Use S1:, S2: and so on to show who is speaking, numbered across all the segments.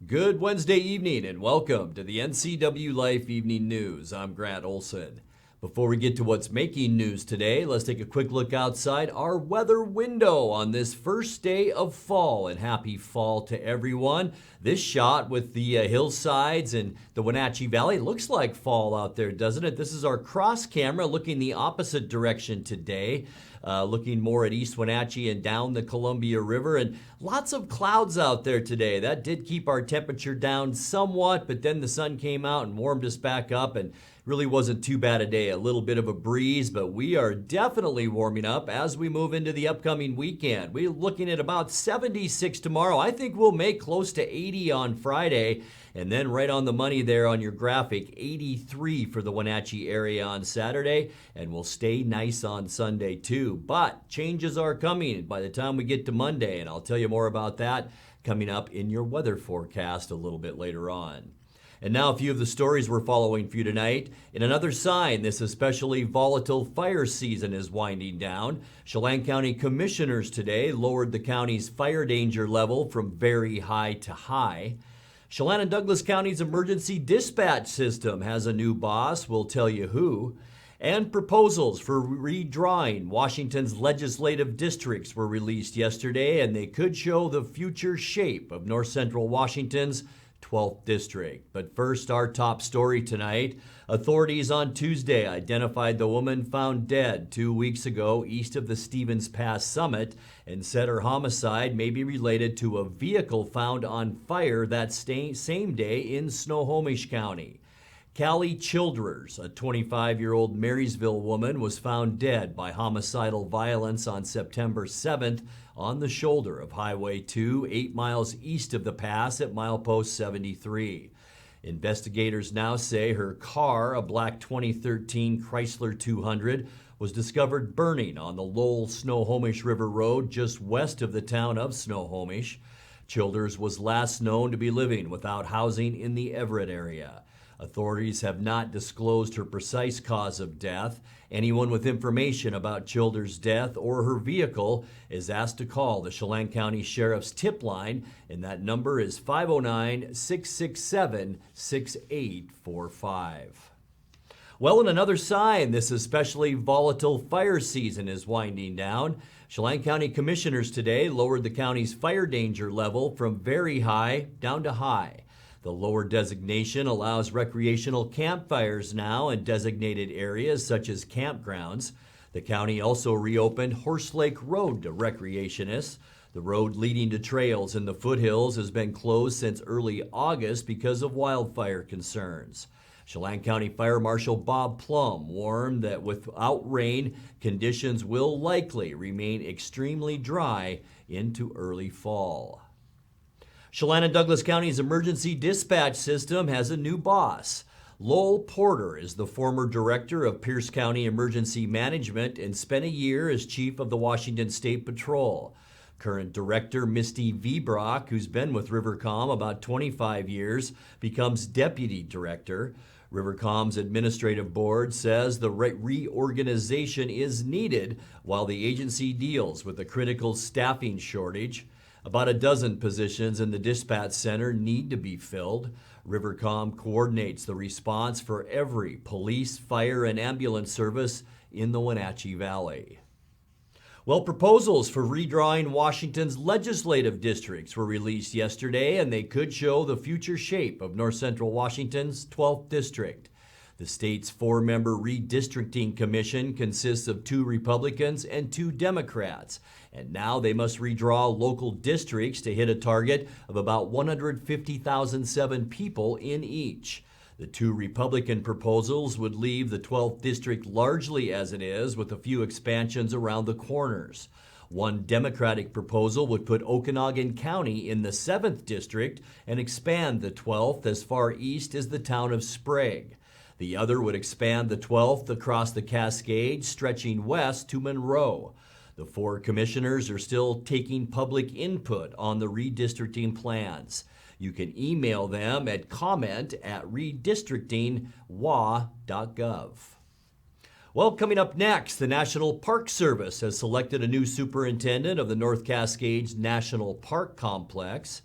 S1: Good Wednesday evening and welcome to the NCWLIFE Evening News. I'm Grant Olson. Before we get to what's making news today, let's take a quick look outside our weather window on this first day of fall. And happy fall to everyone. This shot with the hillsides and the Wenatchee Valley looks like fall out there, doesn't it? This is our cross camera looking the opposite direction today. Looking more at East Wenatchee and down the Columbia River, and lots of clouds out there today. That did keep our temperature down somewhat, but then the sun came out and warmed us back up, and really wasn't too bad a day. A little bit of a breeze, but we are definitely warming up as we move into the upcoming weekend. We're looking at about 76 tomorrow. I think we'll make close to 80 on Friday. And then right on the money there on your graphic, 83 for the Wenatchee area on Saturday, and we'll stay nice on Sunday too. But changes are coming by the time we get to Monday, and I'll tell you more about that coming up in your weather forecast a little bit later on. And now a few of the stories we're following for you tonight. In another sign, this especially volatile fire season is winding down. Chelan County commissioners today lowered the county's fire danger level from very high to high. Chelan and Douglas County's emergency dispatch system has a new boss. We'll tell you who. And proposals for redrawing Washington's legislative districts were released yesterday, and they could show the future shape of North Central Washington's 12th District. But first, our top story tonight. Authorities on Tuesday identified the woman found dead 2 weeks ago east of the Stevens Pass summit and said her homicide may be related to a vehicle found on fire that same day in Snohomish County. Callie Childers, a 25-year-old Marysville woman, was found dead by homicidal violence on September 7th on the shoulder of Highway 2, 8 miles east of the pass at milepost 73. Investigators now say her car, a black 2013 Chrysler 200, was discovered burning on the Lowell-Snohomish River Road just west of the town of Snohomish. Childers was last known to be living without housing in the Everett area. Authorities have not disclosed her precise cause of death. Anyone with information about Childers' death or her vehicle is asked to call the Chelan County Sheriff's tip line, and that number is 509-667-6845. Well, in another sign, this especially volatile fire season is winding down. Chelan County commissioners today lowered the county's fire danger level from very high down to high. The lower designation allows recreational campfires now in designated areas such as campgrounds. The county also reopened Horse Lake Road to recreationists. The road leading to trails in the foothills has been closed since early August because of wildfire concerns. Chelan County Fire Marshal Bob Plum warned that without rain, conditions will likely remain extremely dry into early fall. Chelan and Douglas County's emergency dispatch system has a new boss. Lowell Porter is the former director of Pierce County Emergency Management and spent a year as chief of the Washington State Patrol. Current director Misty Vbrock, who's been with Rivercom about 25 years, becomes deputy director. Rivercom's administrative board says the reorganization is needed while the agency deals with a critical staffing shortage. About a dozen positions in the dispatch center need to be filled. Rivercom coordinates the response for every police, fire, and ambulance service in the Wenatchee Valley. Well, proposals for redrawing Washington's legislative districts were released yesterday, and they could show the future shape of North Central Washington's 12th District. The state's 4-member redistricting commission consists of 2 Republicans and 2 Democrats, and now they must redraw local districts to hit a target of about 150,007 people in each. The 2 Republican proposals would leave the 12th district largely as it is, with a few expansions around the corners. One Democratic proposal would put Okanogan County in the 7th district and expand the 12th as far east as the town of Sprague. The other would expand the 12th across the Cascades, stretching west to Monroe. The 4 commissioners are still taking public input on the redistricting plans. You can email them at comment@redistrictingwa.gov. Well, coming up next, the National Park Service has selected a new superintendent of the North Cascades National Park Complex.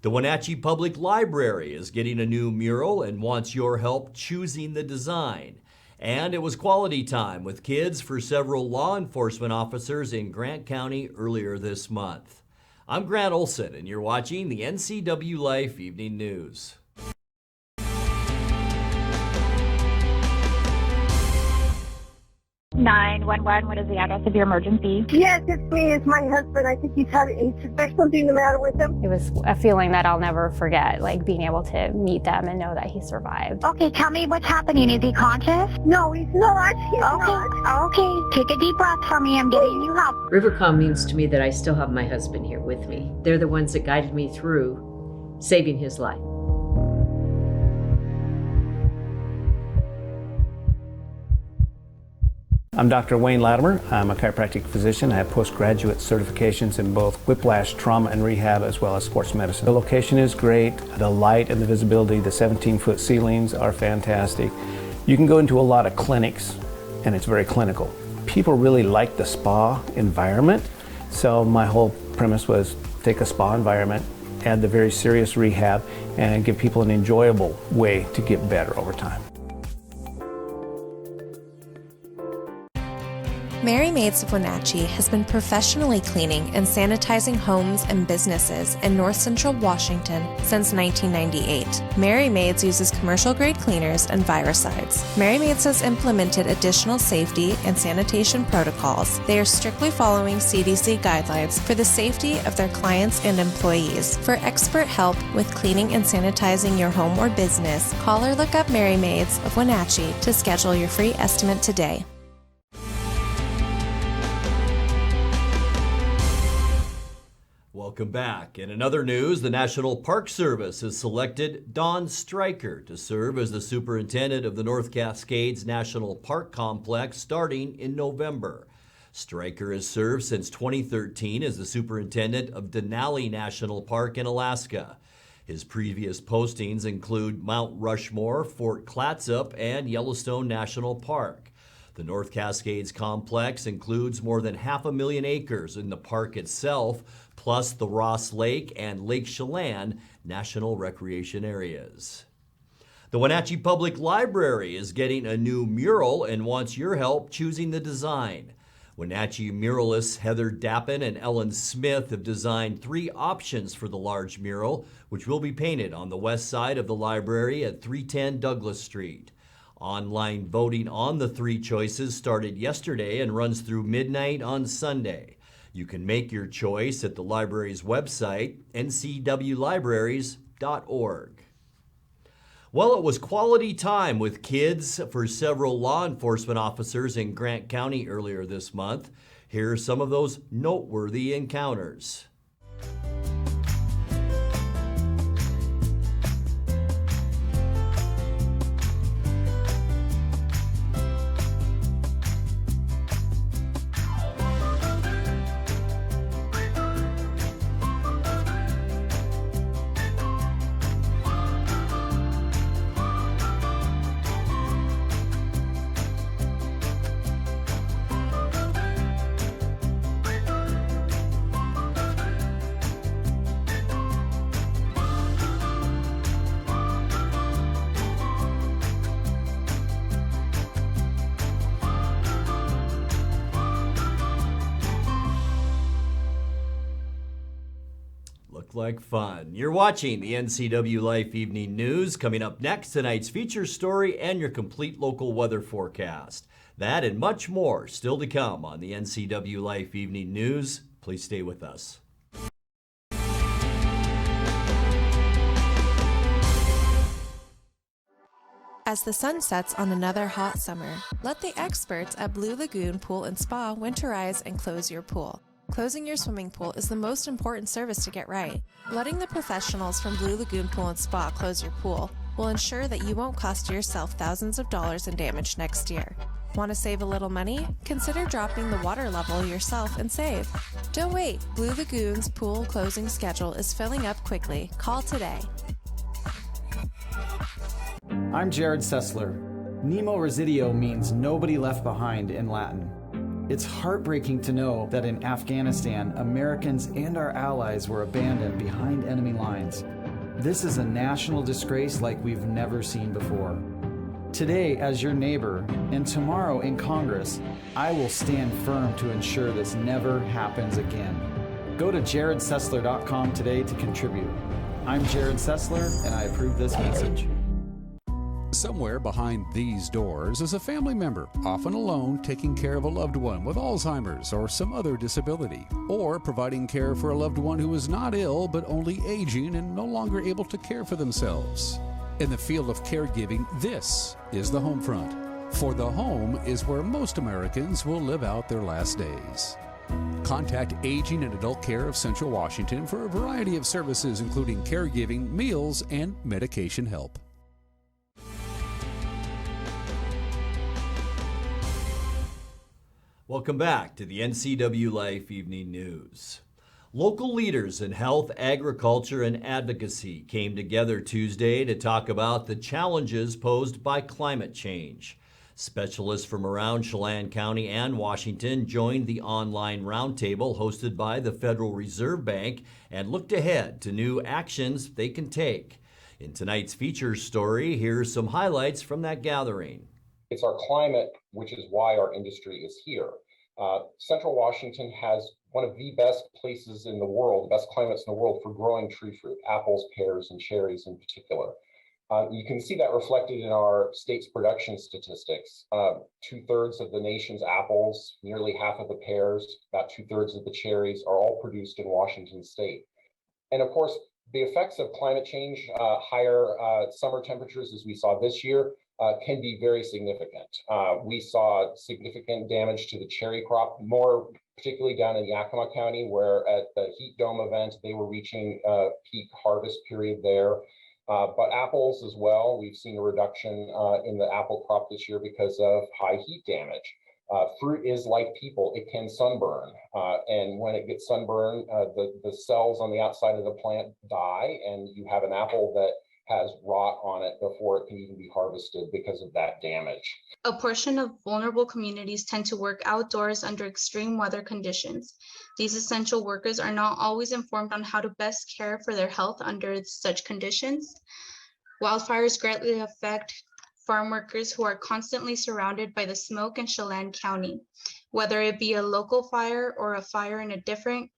S1: The Wenatchee Public Library is getting a new mural and wants your help choosing the design. And it was quality time with kids for several law enforcement officers in Grant County earlier this month. I'm Grant Olson, and you're watching the NCWLIFE Evening News.
S2: 911, what is the address of your emergency?
S3: Yes, it's me. It's my husband. I think there's something the matter with him.
S4: It was a feeling that I'll never forget, like being able to meet them and know that he survived.
S2: Okay, tell me what's happening. Is he conscious?
S3: No, he's not.
S2: Okay, take a deep breath for me. I'm getting you help.
S5: Rivercom means to me that I still have my husband here with me. They're the ones that guided me through saving his life.
S6: I'm Dr. Wayne Latimer. I'm a chiropractic physician. I have postgraduate certifications in both whiplash, trauma and rehab, as well as sports medicine. The location is great. The light and the visibility, the 17-foot ceilings are fantastic. You can go into a lot of clinics, and it's very clinical. People really like the spa environment, so my whole premise was take a spa environment, add the very serious rehab, and give people an enjoyable way to get better over time.
S7: Mary Maids of Wenatchee has been professionally cleaning and sanitizing homes and businesses in North Central Washington since 1998. Mary Maids uses commercial-grade cleaners and viricides. Mary Maids has implemented additional safety and sanitation protocols. They are strictly following CDC guidelines for the safety of their clients and employees. For expert help with cleaning and sanitizing your home or business, call or look up Mary Maids of Wenatchee to schedule your free estimate today.
S1: Welcome back. In another news, the National Park Service has selected Don Stryker to serve as the superintendent of the North Cascades National Park Complex starting in November. Stryker has served since 2013 as the superintendent of Denali National Park in Alaska. His previous postings include Mount Rushmore, Fort Clatsop, and Yellowstone National Park. The North Cascades complex includes more than 500,000 acres in the park itself, plus the Ross Lake and Lake Chelan National Recreation Areas. The Wenatchee Public Library is getting a new mural and wants your help choosing the design. Wenatchee muralists Heather Dappin and Ellen Smith have designed 3 options for the large mural, which will be painted on the west side of the library at 310 Douglas Street. Online voting on the 3 choices started yesterday and runs through midnight on Sunday. You can make your choice at the library's website, ncwlibraries.org. Well, it was quality time with kids for several law enforcement officers in Grant County earlier this month. Here are some of those noteworthy encounters. Looked like fun. You're watching the NCWLIFE Evening News. Coming up next, tonight's feature story and your complete local weather forecast. That and much more still to come on the NCWLIFE Evening News. Please stay with us.
S7: As the sun sets on another hot summer, let the experts at Blue Lagoon Pool and Spa winterize and close your pool. Closing your swimming pool is the most important service to get right. Letting the professionals from Blue Lagoon Pool and Spa close your pool will ensure that you won't cost yourself thousands of dollars in damage next year. Want to save a little money? Consider dropping the water level yourself and save. Don't wait. Blue Lagoon's pool closing schedule is filling up quickly. Call today.
S8: I'm Jared Sessler. Nemo Residio means nobody left behind in Latin. It's heartbreaking to know that in Afghanistan, Americans and our allies were abandoned behind enemy lines. This is a national disgrace like we've never seen before. Today, as your neighbor, and tomorrow in Congress, I will stand firm to ensure this never happens again. Go to jaredsessler.com today to contribute. I'm Jared Sessler, and I approve this message.
S9: Somewhere behind these doors is a family member, often alone, taking care of a loved one with Alzheimer's or some other disability, or providing care for a loved one who is not ill but only aging and no longer able to care for themselves. In the field of caregiving, this is the home front. For the home is where most Americans will live out their last days. Contact Aging and Adult Care of Central Washington for a variety of services, including caregiving, meals, and medication help.
S1: Welcome back to the NCWLIFE Evening News. Local leaders in health, agriculture, and advocacy came together Tuesday to talk about the challenges posed by climate change. Specialists from around Chelan County and Washington joined the online roundtable hosted by the Federal Reserve Bank and looked ahead to new actions they can take. In tonight's feature story, here's some highlights from that gathering.
S10: It's our climate, which is why our industry is here. Central Washington has one of the best places in the world, the best climates in the world for growing tree fruit, apples, pears, and cherries in particular. You can see that reflected in our state's production statistics. 2/3 of the nation's apples, nearly half of the pears, about 2/3 of the cherries are all produced in Washington state. And of course, the effects of climate change, higher summer temperatures as we saw this year, can be very significant. We saw significant damage to the cherry crop, more particularly down in Yakima County, where at the heat dome event, they were reaching peak harvest period there. But apples as well, we've seen a reduction in the apple crop this year because of high heat damage. Fruit is like people, it can sunburn. And when it gets sunburned, the cells on the outside of the plant die, and you have an apple that has rot on it before it can even be harvested because of that damage.
S11: A portion of vulnerable communities tend to work outdoors under extreme weather conditions. These essential workers are not always informed on how to best care for their health under such conditions. Wildfires greatly affect farm workers who are constantly surrounded by the smoke in Chelan County. Whether it be a local fire or a fire in a different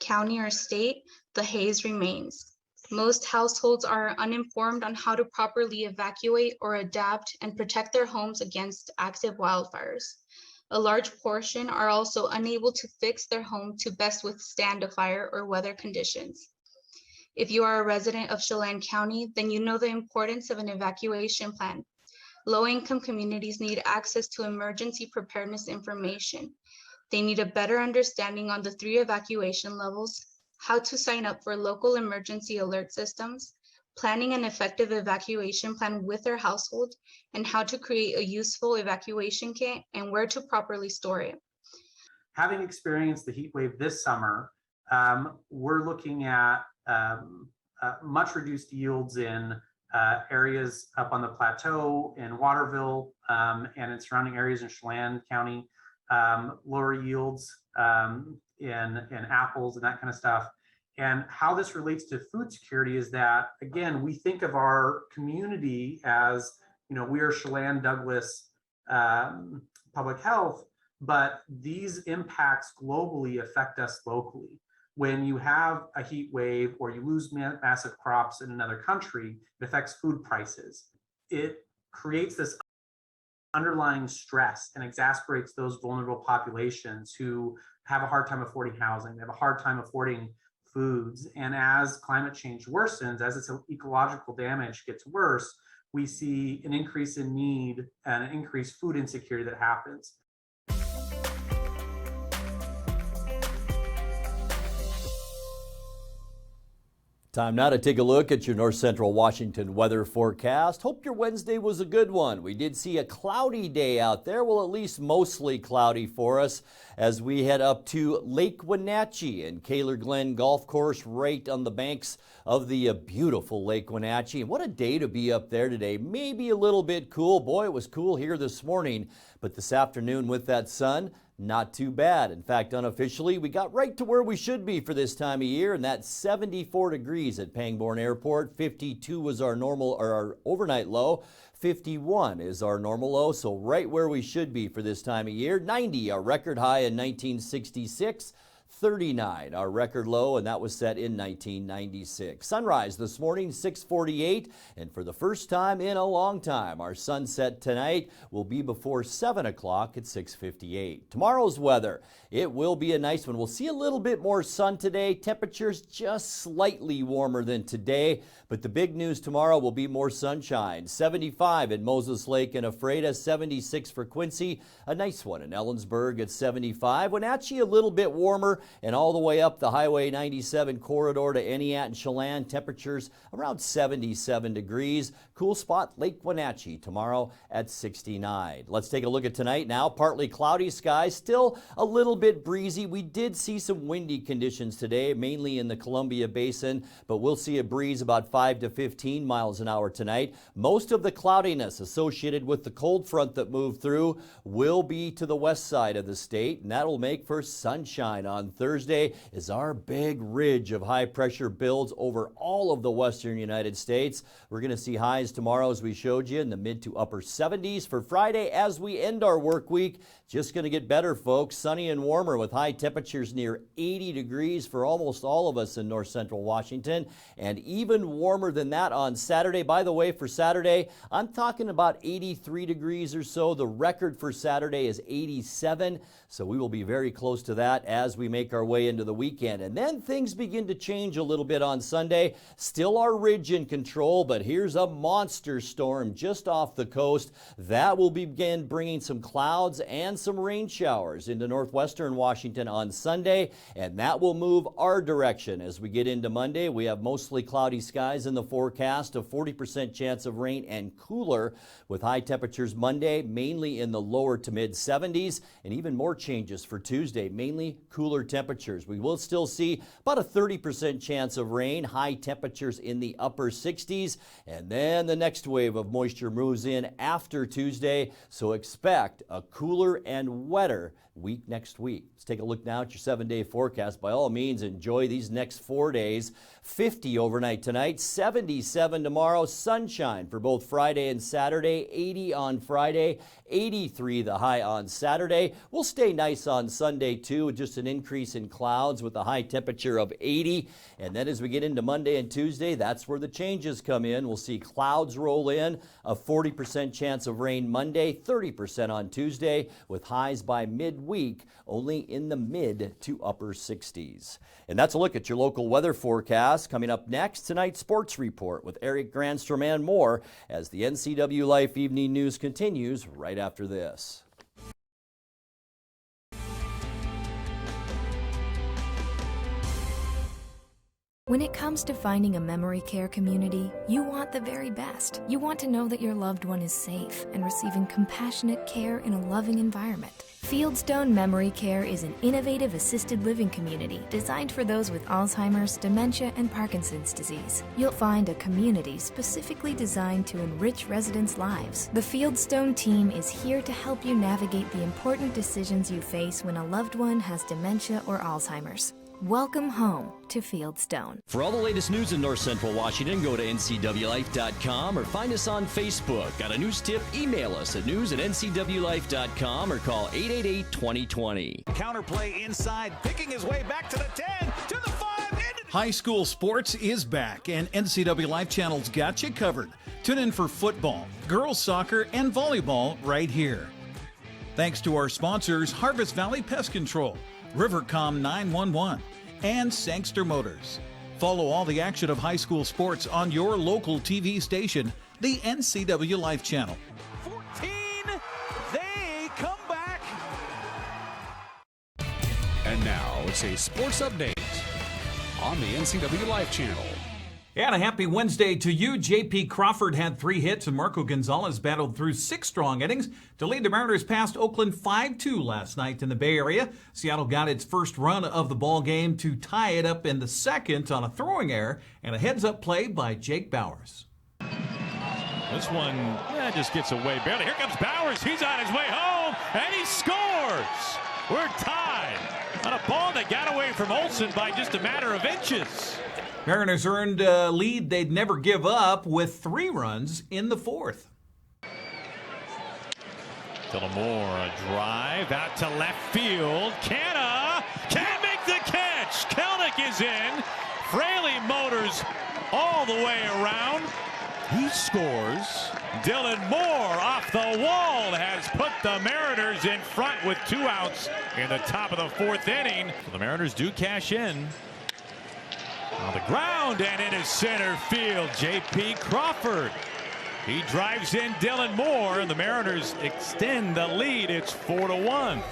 S11: county or state, the haze remains. Most households are uninformed on how to properly evacuate or adapt and protect their homes against active wildfires. A large portion are also unable to fix their home to best withstand a fire or weather conditions. If you are a resident of Chelan County, then you know the importance of an evacuation plan. Low-income communities need access to emergency preparedness information. They need a better understanding on the 3 evacuation levels, how to sign up for local emergency alert systems, planning an effective evacuation plan with their household, and how to create a useful evacuation kit and where to properly store it.
S12: Having experienced the heat wave this summer, we're looking at much reduced yields in areas up on the plateau in Waterville and in surrounding areas in Chelan County, lower yields in apples and that kind of stuff. And how this relates to food security is that, again, we think of our community as, we are Chelan Douglas Public Health, but these impacts globally affect us locally. When you have a heat wave or you lose massive crops in another country, it affects food prices. It creates this underlying stress and exacerbates those vulnerable populations who have a hard time affording housing, they have a hard time affording foods. And as climate change worsens, as its ecological damage gets worse, we see an increase in need and an increased food insecurity that happens.
S1: Time now to take a look at your North Central Washington weather forecast. Hope your Wednesday was a good one. We did see a cloudy day out there, well, at least mostly cloudy for us as we head up to Lake Wenatchee and Kaler Glen Golf Course right on the banks of the beautiful Lake Wenatchee. And what a day to be up there today. Maybe a little bit cool. Boy, it was cool here this morning, but this afternoon with that sun, Not too bad. In fact, unofficially, we got right to where we should be for this time of year, and that's 74 degrees at Pangbourne Airport. 52 was our normal or our overnight low. 51 is our normal low, so right where we should be for this time of year. 90, our record high in 1966. 39, our record low, and that was set in 1996. Sunrise this morning, 6:48, and for the first time in a long time, our sunset tonight will be before 7 o'clock at 6:58. Tomorrow's weather, it will be a nice one. We'll see a little bit more sun today. Temperatures just slightly warmer than today, but the big news tomorrow will be more sunshine. 75 in Moses Lake and Ephrata, 76 for Quincy, a nice one in Ellensburg at 75. Wenatchee a little bit warmer, and all the way up the Highway 97 corridor to Eniat and Chelan, temperatures around 77 degrees. Cool spot, Lake Wenatchee tomorrow at 69. Let's take a look at tonight now. Partly cloudy skies, still a little bit breezy. We did see some windy conditions today, mainly in the Columbia Basin, but we'll see a breeze about 5 to 15 miles an hour tonight. Most of the cloudiness associated with the cold front that moved through will be to the west side of the state, and that will make for sunshine on Thursday as our big ridge of high pressure builds over all of the western United States. We're going to see highs tomorrow, as we showed you, in the mid to upper 70s. For Friday, as we end our work week, just going to get better, folks. Sunny and warmer with high temperatures near 80 degrees for almost all of us in north central Washington, and even warmer than that on Saturday. By the way, for Saturday, I'm talking about 83 degrees or so. The record for Saturday is 87, so we will be very close to that as we make our way into the weekend. And then things begin to change a little bit on Sunday. Still our ridge in control, but here's a monster storm just off the coast. That will begin bringing some clouds and some rain showers into northwestern Washington on Sunday, and that will move our direction as we get into Monday. We have mostly cloudy skies in the forecast, a 40% chance of rain and cooler with high temperatures Monday, mainly in the lower to mid 70s, and even more changes for Tuesday, mainly cooler temperatures. We will still see about a 30% chance of rain, high temperatures in the upper 60s, and then the next wave of moisture moves in after Tuesday, so expect a cooler and wetter week next week. Let's take a look now at your 7-day forecast. By all means, enjoy these next 4 days. 50 overnight tonight, 77 tomorrow, sunshine for both Friday and Saturday, 80 on Friday, 83 the high on Saturday. We'll stay nice on Sunday too, with just an increase in clouds with a high temperature of 80. And then as we get into Monday and Tuesday, that's where the changes come in. We'll see clouds roll in, a 40% chance of rain Monday, 30% on Tuesday, with highs by midweek only in the mid to upper 60s. And that's a look at your local weather forecast. Coming up next, tonight's sports report with Eric Granstrom and more as the NCWLIFE Evening News continues right after this.
S13: When it comes to finding a memory care community, you want the very best. You want to know that your loved one is safe and receiving compassionate care in a loving environment. Fieldstone Memory Care is an innovative assisted living community designed for those with Alzheimer's, dementia, and Parkinson's disease. You'll find a community specifically designed to enrich residents' lives. The Fieldstone team is here to help you navigate the important decisions you face when a loved one has dementia or Alzheimer's. Welcome home to Fieldstone.
S1: For all the latest news in North Central Washington, go to ncwlife.com or find us on Facebook. Got a news tip? Email us at news@ncwlife.com or call 888-2020.
S14: Counterplay inside, picking his way back to the 10, to the 5.
S15: High school sports is back, and NCWLIFE Channel's got you covered. Tune in for football, girls soccer, and volleyball right here. Thanks to our sponsors, Harvest Valley Pest Control, Rivercom 911, and Sangster Motors. Follow all the action of high school sports on your local TV station, the NCWLIFE Channel.
S14: 14, they come back.
S9: And now it's a sports update on the NCWLIFE Channel.
S16: And a happy Wednesday to you. J.P. Crawford had 3 hits, and Marco Gonzalez battled through 6 strong innings to lead the Mariners past Oakland 5-2 last night in the Bay Area. Seattle got its first run of the ball game to tie it up in the second on a throwing error and a heads-up play by Jake Bowers.
S17: This one just gets away barely. Here comes Bowers. He's on his way home, and he scores.
S14: We're tied on a ball that got away from Olsen by just a matter of inches.
S16: Mariners earned a lead they'd never give up with 3 runs in the 4th.
S14: Dylan Moore, a drive out to left field. Can't make the catch. Kelnick is in. Fraley motors all the way around. He scores. Dylan Moore off the wall has put the Mariners in front with 2 outs in the top of the 4th inning. So the Mariners do cash in. On the ground and into center field, J.P. Crawford. He drives in Dylan Moore, and the Mariners extend the lead. It's 4-1.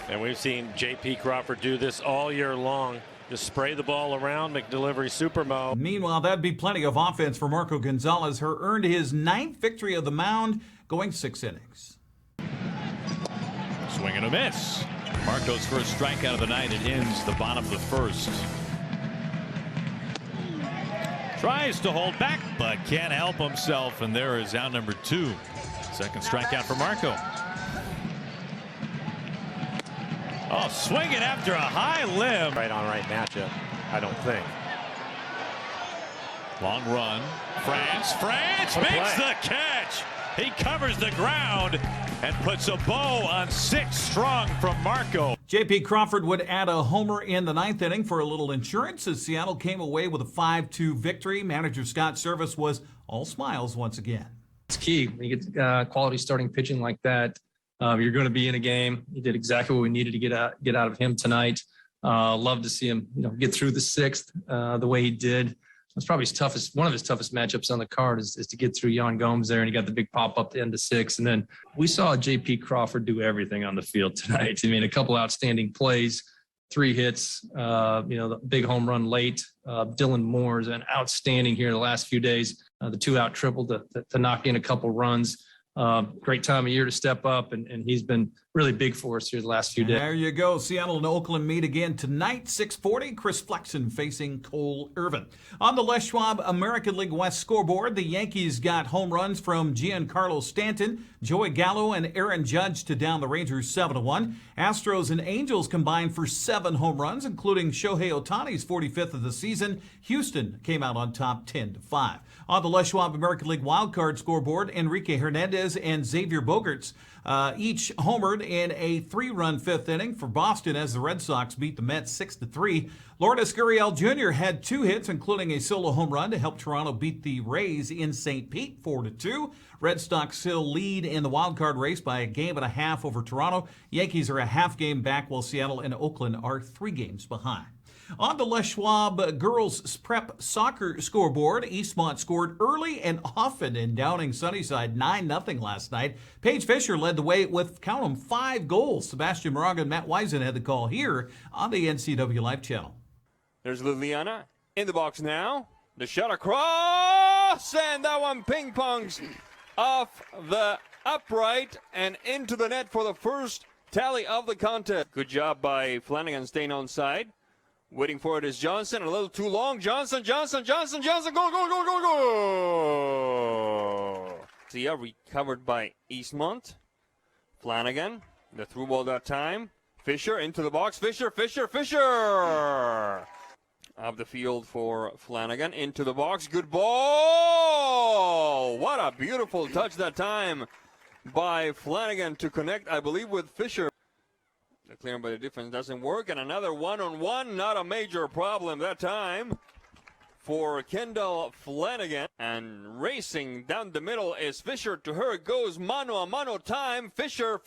S18: And we've seen J.P. Crawford do this all year long. Just spray the ball around, McDelivery Supermo.
S16: Meanwhile, that'd be plenty of offense for Marco Gonzalez, who earned his 9th victory of the mound, going 6 innings.
S14: Swing and a miss. Marco's first strikeout of the night. It ends the bottom of the 1st. Tries to hold back, but can't help himself, and there is out number 2. Second strikeout for Marco. Oh, swinging after a high limb.
S18: Right on right matchup, I don't think.
S14: Long run. France makes the catch. He covers the ground and puts a bow on 6 strong from Marco.
S16: J.P. Crawford would add a homer in the 9th inning for a little insurance as Seattle came away with a 5-2 victory. Manager Scott Service was all smiles once again.
S19: It's key. When you get quality starting pitching like that, you're going to be in a game. He did exactly what we needed to get out of him tonight. Love to see him, get through the 6th the way he did. It's probably one of his toughest matchups on the card is to get through Yan Gomes there, and he got the big pop up to end of 6. And then we saw J.P. Crawford do everything on the field tonight. I mean, a couple outstanding plays, 3 hits, the big home run late. Dylan Moore's been outstanding here the last few days. The 2-out triple to knock in a couple runs. Great time of year to step up, and he's been really big for us here the last few days.
S16: There you go. Seattle and Oakland meet again tonight, 6:40. Chris Flexen facing Cole Irvin. On the Les Schwab American League West scoreboard, the Yankees got home runs from Giancarlo Stanton, Joey Gallo, and Aaron Judge to down the Rangers 7-1. Astros and Angels combined for 7 home runs, including Shohei Ohtani's 45th of the season. Houston came out on top 10-5. On the Les Schwab American League wildcard scoreboard, Enrique Hernandez and Xavier Bogaerts each homered in a 3-run 5th inning for Boston as the Red Sox beat the Mets 6-3. Lourdes Gurriel Jr. had 2 hits, including a solo home run to help Toronto beat the Rays in St. Pete 4-2. Red Sox still lead in the wildcard race by a game and a half over Toronto. Yankees are a half game back, while Seattle and Oakland are 3 games behind. On the Les Schwab girls prep soccer scoreboard, Eastmont scored early and often in Downing Sunnyside 9-0 last night. Paige Fisher led the way with, count them, 5 goals. Sebastian Moraga and Matt Wiesen had the call here on the NCWLIFE channel.
S20: There's Liliana in the box now. The shot across, and that one ping-pongs off the upright and into the net for the first tally of the contest. Good job by Flanagan staying on side. Waiting for it is Johnson, a little too long. Johnson, goal. Sia recovered by Eastmont. Flanagan, the through ball that time. Fisher into the box. Fisher. Of the field for Flanagan, into the box. Good ball! What a beautiful touch that time by Flanagan to connect, I believe, with Fisher. The clearing by the defense doesn't work, and another one-on-one, not a major problem that time for Kendall Flanagan. And racing down the middle is Fisher. To her goes mano-a-mano time. Fisher,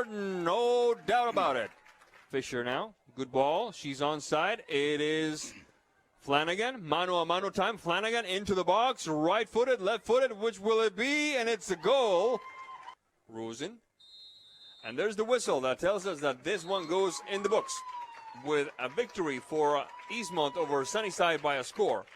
S20: no doubt about it. Fisher now, good ball. She's onside. It is Flanagan, mano-a-mano time. Flanagan into the box, right-footed, left-footed. Which will it be? And it's a goal. Rosen. And there's the whistle that tells us that this one goes in the books with a victory for Eastmont over Sunnyside by a score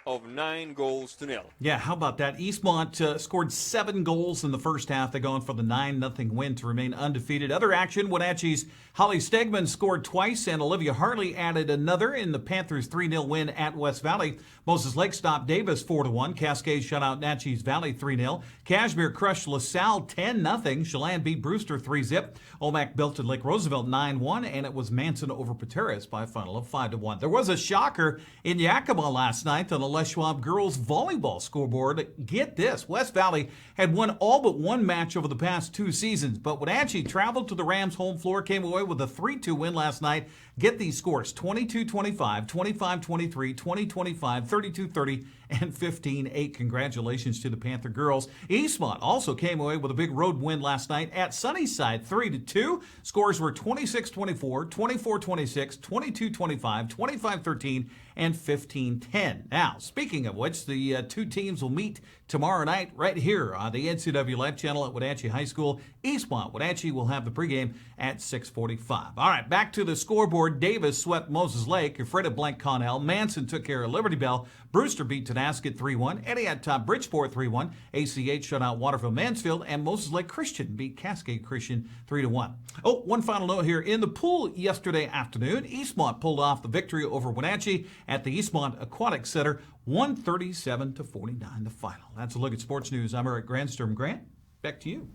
S20: of 9-0.
S16: Yeah, how about that? Eastmont scored 7 goals in the first half. They go on for the 9-0 win to remain undefeated. Other action, Wenatchee's Holly Stegman scored twice, and Olivia Hartley added another in the Panthers' 3-0 win at West Valley. Moses Lake stopped Davis 4-1. Cascades shut out Natchez Valley 3-0. Cashmere crushed LaSalle 10-0. Chelan beat Brewster 3-zip. Omak belted Lake Roosevelt 9-1, and it was Manson over Pateras by a final of 5-1. There was a shocker in Yakima last night on the Les Schwab girls volleyball scoreboard. Get this, West Valley had won all but one match over the past 2 seasons, but Wenatchee traveled to the Rams' home floor, came away with a 3-2 win last night. Get these scores: 22-25, 25-23, 20-25, 32-30, and 15-8. Congratulations to the Panther girls. Eastmont also came away with a big road win last night at Sunnyside, 3-2. Scores were 26-24, 24-26, 22-25, 25-13, and 15-10. Now, speaking of which, the 2 teams will meet tomorrow night right here on the NCWLIFE channel at Wenatchee High School. Eastmont Wenatchee will have the pregame at 6:45. All right, back to the scoreboard. Davis swept Moses Lake. Ephrata blanked Connell. Manson took care of Liberty Bell. Brewster beat Tonasket 3-1. Etihad topped Bridgeport 3-1. ACH shut out Waterville Mansfield, and Moses Lake Christian beat Cascade Christian 3-1. Oh, one final note here. In the pool yesterday afternoon, Eastmont pulled off the victory over Wenatchee at the Eastmont Aquatic Center, 137-49 the final. That's a look at sports news. I'm Eric Grandstrom. Grant, back to you.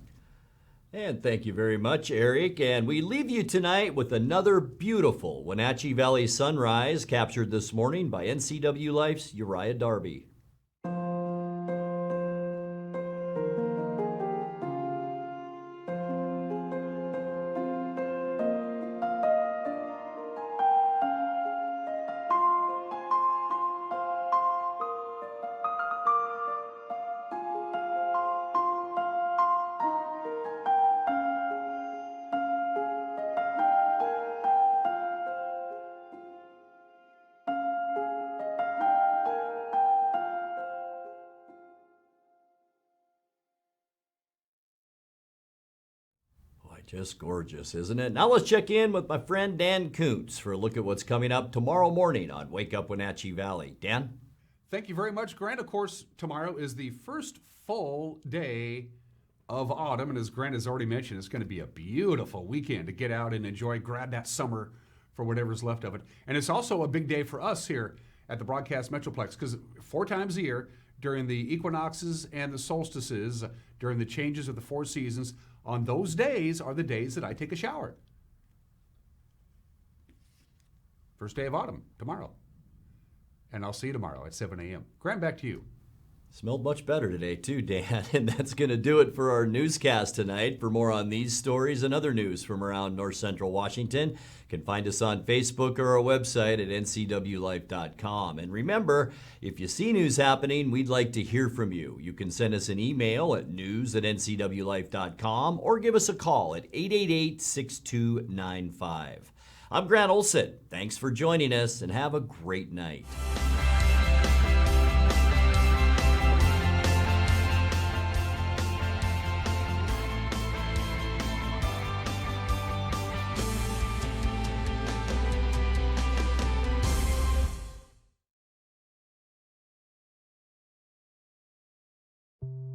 S1: And thank you very much, Eric. And we leave you tonight with another beautiful Wenatchee Valley sunrise captured this morning by NCWLIFE's Uriah Darby. Just gorgeous, isn't it? Now let's check in with my friend Dan Kuntz for a look at what's coming up tomorrow morning on Wake Up Wenatchee Valley. Dan?
S21: Thank you very much, Grant. Of course, tomorrow is the first full day of autumn, and as Grant has already mentioned, it's going to be a beautiful weekend to get out and enjoy, grab that summer for whatever's left of it. And it's also a big day for us here at the Broadcast Metroplex, because 4 times a year, during the equinoxes and the solstices, during the changes of the 4 seasons, on those days are the days that I take a shower. First day of autumn, tomorrow. And I'll see you tomorrow at 7 a.m. Grant, back to you.
S1: Smelled much better today too, Dan. And that's going to do it for our newscast tonight. For more on these stories and other news from around North Central Washington, you can find us on Facebook or our website at ncwlife.com. And remember, if you see news happening, we'd like to hear from you. You can send us an email at news@ncwlife.com or give us a call at 888-6295. I'm Grant Olson. Thanks for joining us and have a great night.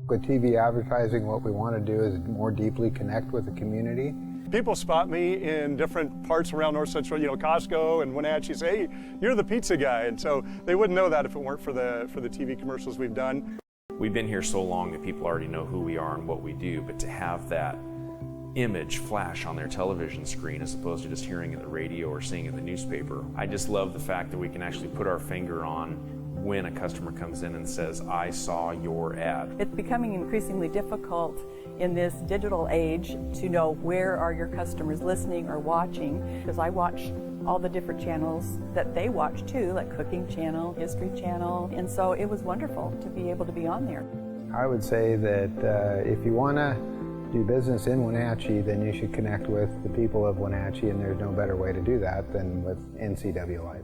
S22: With TV advertising, what we want to do is more deeply connect with the community.
S23: People spot me in different parts around North Central, Costco and Wenatchee, say, hey, you're the pizza guy. And so they wouldn't know that if it weren't for the TV commercials we've done.
S24: We've been here so long that people already know who we are and what we do, but to have that image flash on their television screen as opposed to just hearing it in the radio or seeing it in the newspaper, I just love the fact that we can actually put our finger on when a customer comes in and says, I saw your ad.
S25: It's becoming increasingly difficult in this digital age to know where are your customers listening or watching, because I watch all the different channels that they watch too, like Cooking Channel, History Channel, and so it was wonderful to be able to be on there.
S22: I would say that if you want to do business in Wenatchee, then you should connect with the people of Wenatchee, and there's no better way to do that than with NCWLIFE.